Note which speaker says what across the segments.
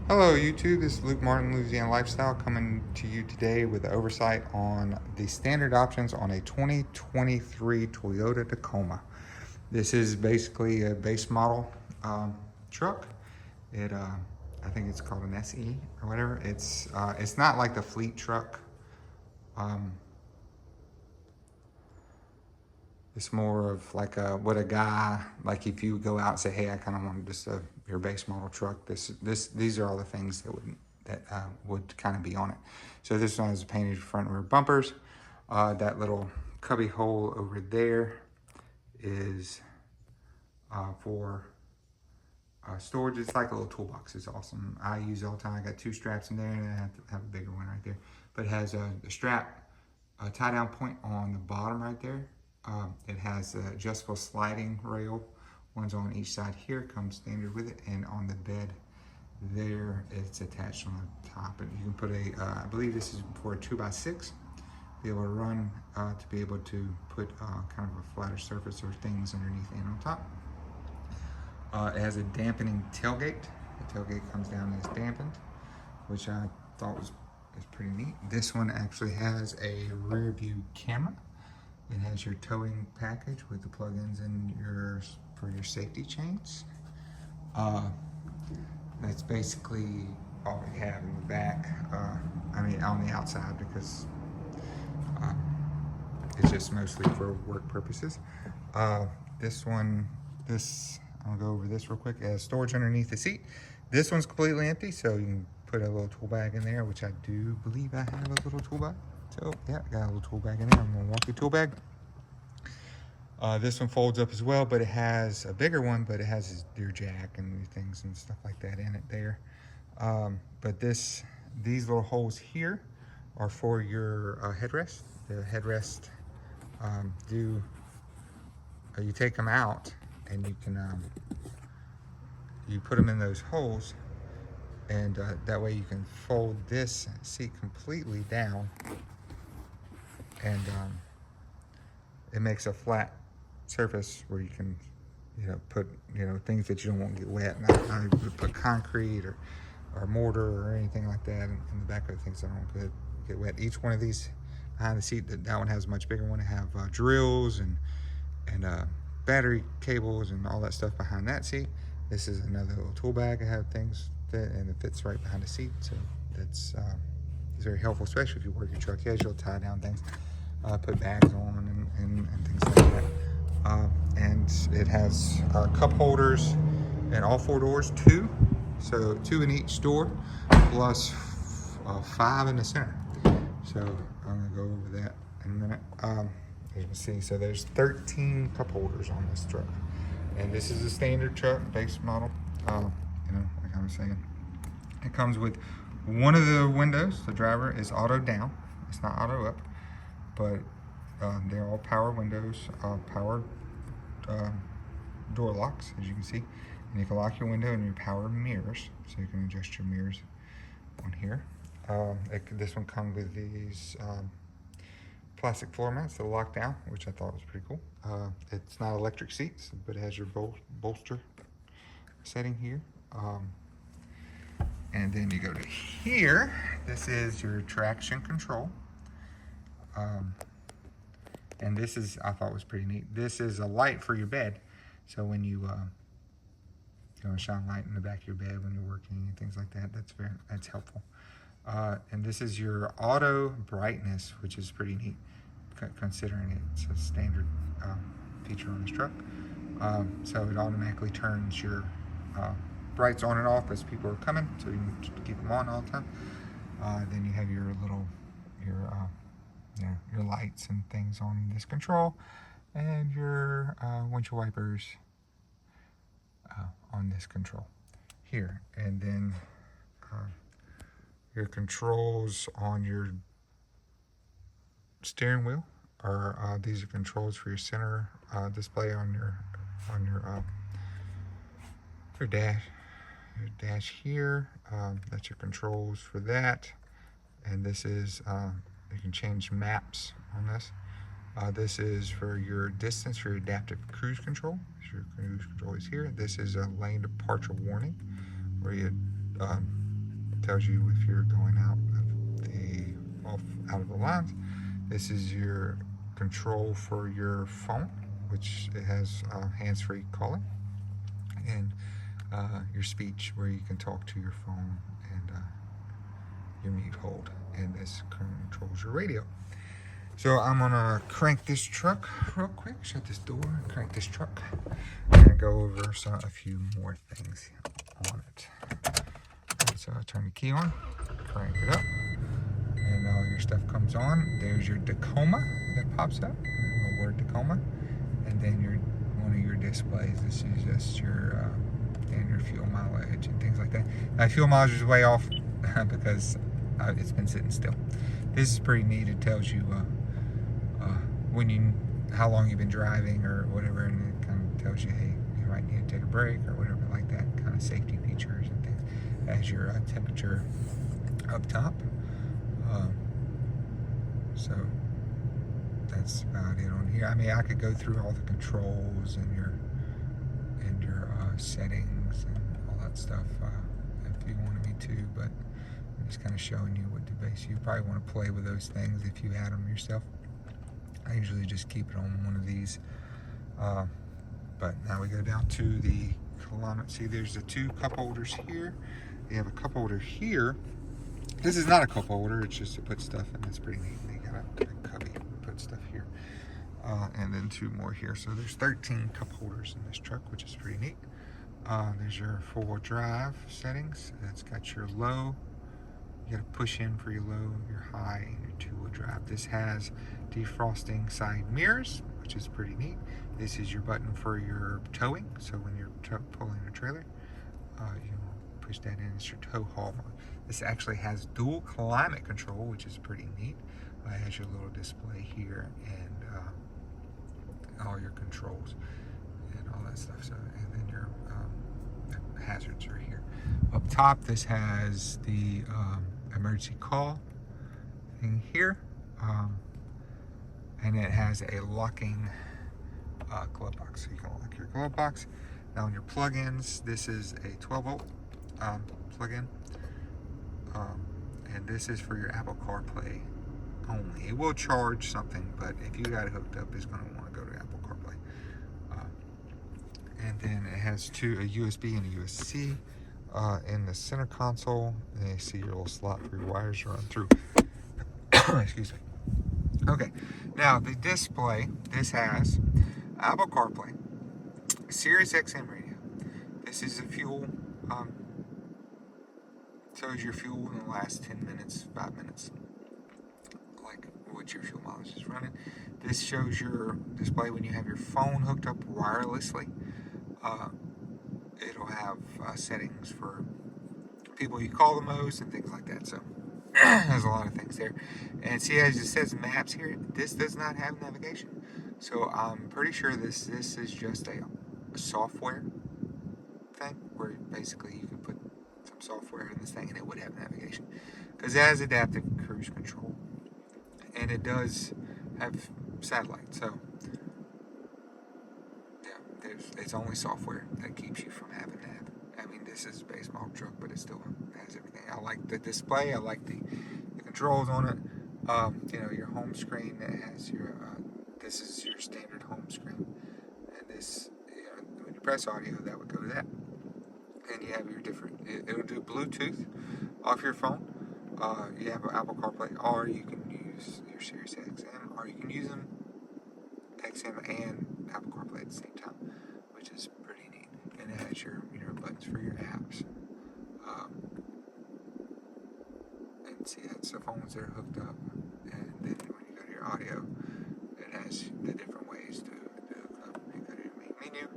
Speaker 1: Hello YouTube, this is Luke Martin, Louisiana Lifestyle, coming to you today with an oversight on the standard options on a 2023 Toyota Tacoma. This is basically a base model truck. I think it's called an SE or whatever. It's not like the fleet truck. Um, It's more of like what a guy, like if you go out and say, hey, I kind of wanted just your base model truck. These are all the things that would kind of be on it. So this one has painted front and rear bumpers. That little cubby hole over there is for storage. It's like a little toolbox. It's awesome. I use it all the time. I got two straps in there, and I have to have a bigger one right there. But it has a strap, a tie down point on the bottom right there. It has an adjustable sliding rail. One's on each side here, comes standard with it, and on the bed there, it's attached on the top. And you can put I believe this is for a 2x6, be able to run, to be able to put kind of a flatter surface or things underneath and on top. It has a dampening tailgate. The tailgate comes down and is dampened, which I thought is pretty neat. This one actually has a rear view camera. It has your towing package with the plugins for your safety chains. That's basically all we have in the back. I mean, on the outside, because it's just mostly for work purposes. I'll go over this real quick. It has storage underneath the seat. This one's completely empty, so you can put a little tool bag in there, which I do believe I have a little tool bag. So yeah, got a little tool bag in there. I'm gonna walk the tool bag. This one folds up as well, but it has a bigger one, but it has your jack and things and stuff like that in it there. But these little holes here are for your headrest. The headrest you take them out and you can you put them in those holes, and that way you can fold this seat completely down, and it makes a flat surface where you can put things that you don't want to get wet. And I would put concrete or mortar or anything like that in the back of things that don't get wet. Each one of these behind the seat, that one has a much bigger one. It have drills and battery cables and all that stuff behind that seat. This is another little tool bag. I have things that, and it fits right behind the seat, so that's it's very helpful, especially if you work your truck casual, tie down things, put bags on and things like that. And it has cup holders in all four doors, so two in each door, plus 5 in the center. So I'm gonna go over that in a minute. As you can see, so there's 13 cup holders on this truck, and this is a standard truck, base model. Like I was saying, it comes with one of the windows. The driver is auto down. It's not auto up, but they're all power windows, power door locks, as you can see, and you can lock your window and your power mirrors, so you can adjust your mirrors on here. This one comes with these plastic floor mats that lock down, which I thought was pretty cool. It's not electric seats, but it has your bolster setting here. And then you go to here. This is your traction control. And this is, I thought was pretty neat. This is a light for your bed. So when you go and shine light in the back of your bed when you're working and things like that, that's helpful. And this is your auto brightness, which is pretty neat, considering it's a standard feature on this truck. So it automatically turns your brights on and off as people are coming, so you can keep them on all the time. Then you have your little your lights and things on this control, and your windshield wipers on this control here. And then your controls on your steering wheel are these are controls for your center display on your dash here. That's your controls for that. And this is you can change maps on this. This is for your distance for your adaptive cruise control. So your cruise control is here. This is a lane departure warning, where you tells you if you're going out of the lines. This is your control for your phone, which it has hands-free calling, and your speech, where you can talk to your phone, and your mute hold, and this controls your radio. So I'm gonna crank this truck real quick, shut this door, and crank this truck, and go over a few more things on it. Right, so I turn the key on, crank it up, and all your stuff comes on. There's your Tacoma that pops up, the word Tacoma, and then one of your displays. This is just your standard fuel mileage and things like that. Now, fuel mileage is way off because it's been sitting still. This is pretty neat. It tells you how long you've been driving or whatever, and it kind of tells you, hey, you might need to take a break or whatever like that. Kind of safety features and things. As your temperature up top. So that's about it on here. I mean, I could go through all the controls and your settings and all that stuff if you wanted me to, but I'm just kind of showing you what to base. You probably want to play with those things if you had them yourself. I usually just keep it on one of these. But now we go down to the kilometer. See, there's the 2 cup holders here. You have a cup holder here. This is not a cup holder, it's just to put stuff in. It's pretty neat. You got a cubby to put stuff here. And then 2 more here. So there's 13 cup holders in this truck, which is pretty neat. There's your 4-wheel drive settings. It's got your low. You got to push in for your low, your high, and your 2-wheel drive. This has defrosting side mirrors, which is pretty neat. This is your button for your towing. So when you're pulling a trailer, you push that in. It's your tow haul mode. This actually has dual climate control, which is pretty neat. It has your little display here and all your controls and all that stuff. So, and then your hazards are here. Up top, this has the emergency call thing here, and it has a locking glove box, so you can lock your glove box. Now on your plug-ins, this is a 12-volt plug-in, and this is for your Apple CarPlay only. It will charge something, but if you got it hooked up, it's going to want to go to Apple CarPlay. And then it has a USB and a USB-C in the center console, and you see your little slot for your wires to run through. Excuse me. Okay, now the display, this has Apple CarPlay, Sirius XM radio. This is the fuel, tells your fuel in the last 10 minutes, 5 minutes, like what your fuel mileage is running. This shows your display when you have your phone hooked up wirelessly. It'll have settings for people you call the most and things like that. So there's a lot of things there. And see, as it says maps here, this does not have navigation. So I'm pretty sure this is just a software thing where basically you can put some software in this thing and it would have navigation, because it has adaptive cruise control and it does have satellite. So yeah, it's only software that keeps you from having nav. I mean, this is a base model truck, but it still has everything. I like the display. I like the controls on it. You know, your home screen that has your this is your standard home screen, and this, you know, when you press audio, that would go to that. And you have your different. It'll do Bluetooth off your phone. You have Apple CarPlay, or you can use your Sirius XM, or you can use them XM and Apple CarPlay at the same time, which is pretty neat. And it has your buttons for your apps. And see, that's the phones that are hooked up. And then when you go to your audio, it has the different ways to hook up. You go to your main menu,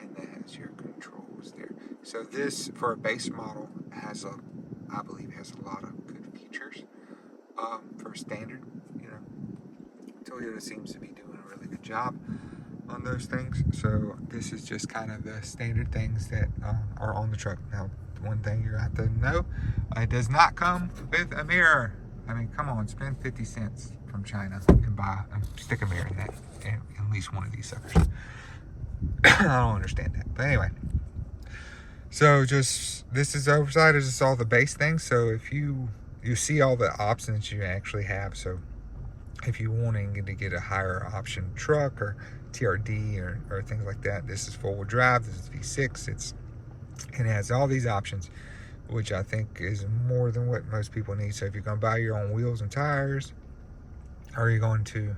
Speaker 1: and that has your controls there. So this, for a base model, I believe has a lot of good features. For standard, you know, Toyota seems to be doing a really good job on those things. So this is just kind of the standard things that are on the truck. Now, one thing you have to know, it does not come with a mirror. I mean, come on, spend 50 cents from China and stick a mirror in that, in at least one of these suckers. I don't understand that, but anyway. So just, this is oversight is just all the base things. So if you see all the options you actually have. So if you're wanting to get a higher option truck or TRD or things like that, this is 4-wheel drive, this is V6. It has all these options, which I think is more than what most people need. So if you're going to buy your own wheels and tires, or you're going to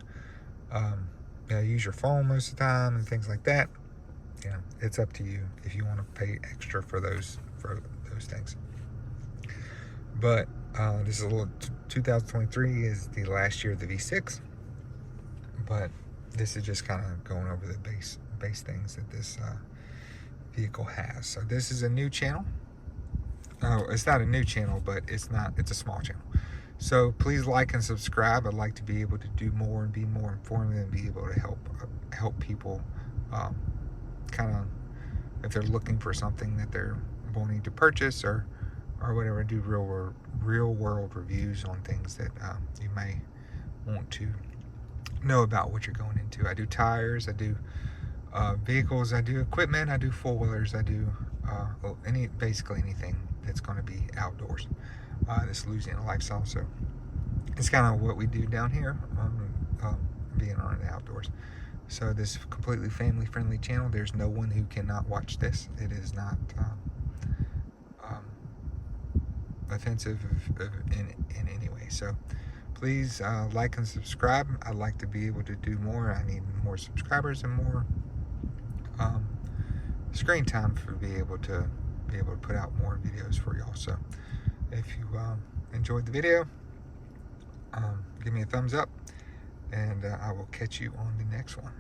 Speaker 1: use your phone most of the time and things like that, it's up to you if you want to pay extra for those things. But this is 2023 is the last year of the V6, but this is just kind of going over the base things that this vehicle has. So this is a new channel. Oh, it's not a new channel, but it's a small channel. So please like and subscribe. I'd like to be able to do more and be more informative and be able to help people kind of, if they're looking for something that they're wanting to purchase or whatever, do real world reviews on things that you may want to know about what you're going into. I do tires, I do vehicles, I do equipment, I do four-wheelers, I do basically anything that's going to be outdoors. This Louisiana lifestyle, so it's kind of what we do down here, being on the outdoors. So this is a completely family friendly channel. There's no one who cannot watch this. It is not offensive in any way. So please like and subscribe. I'd like to be able to do more. I need more subscribers and more screen time for be able to put out more videos for y'all. So if you enjoyed the video, give me a thumbs up, and I will catch you on the next one.